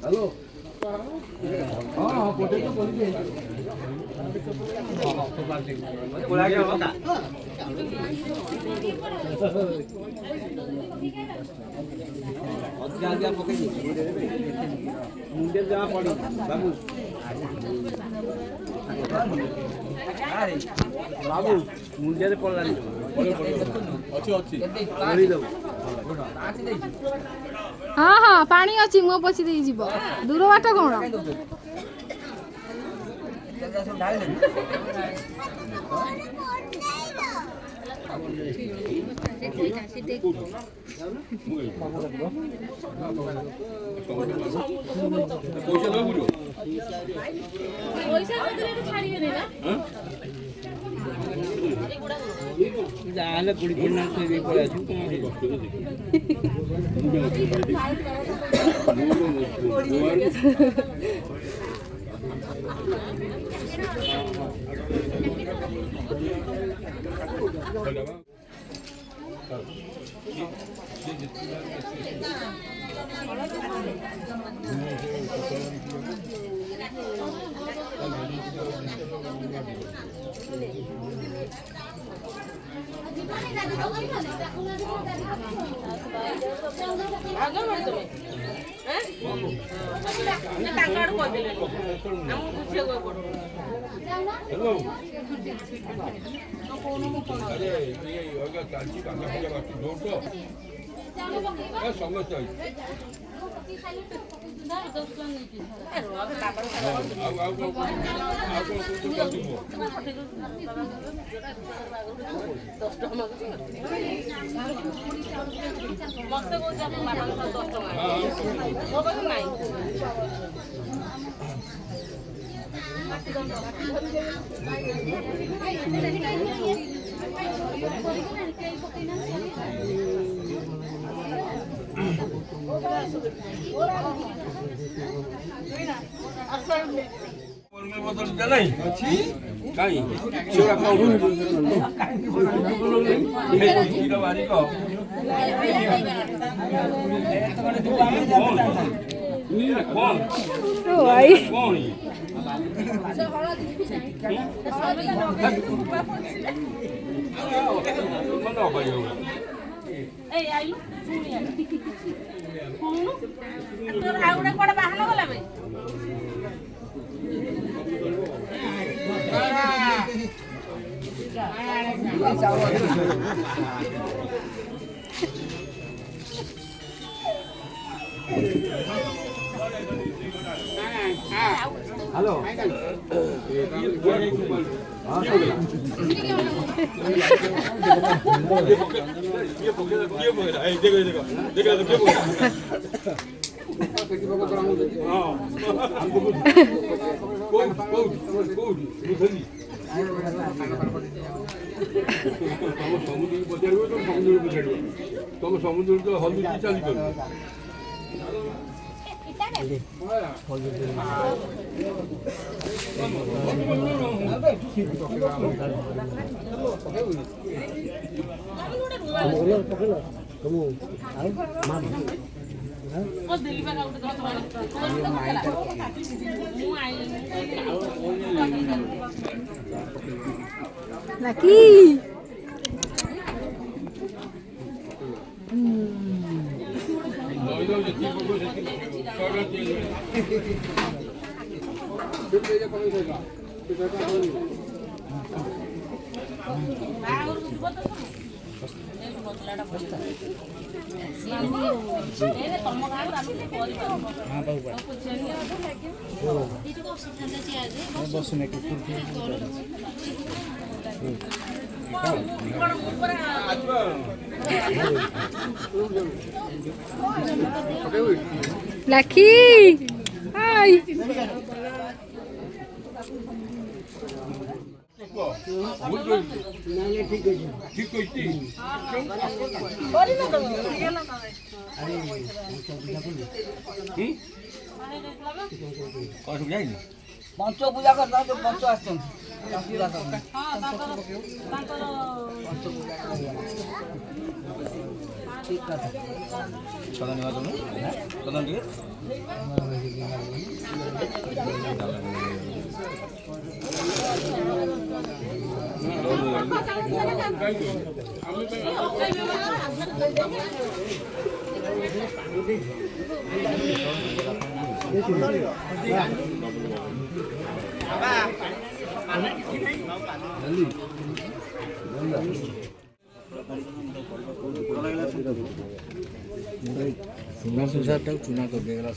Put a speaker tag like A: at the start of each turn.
A: Hello हाँ potato बोलिए बोला क्या होगा आगे पकड़िए मुंडे जहाँ पड़ी बाबू बाबू मुंडे पड़ला अच्छी अच्छी
B: हाँ हाँ पानी अच्छी मो पची दे जीव दूर बाट कौन
A: जाले गुड़ी गुड़ना से भी पड़ा छु नहीं कहीं छोरा कौन हेलो तुम समुद्र तो हल्दी चली
B: Laki. Laki. Hai.
A: নাহলে ঠিক হয়েছে
C: ঠিক কইছি কত যায়নি
A: পঞ্চ পূজা করতাম তো পঞ্চ আসতাম পূজা করতাম ঠিক কথা
C: সদা নেওয়া জন্য সদা দিয়ে
A: चूना चूना कर देगा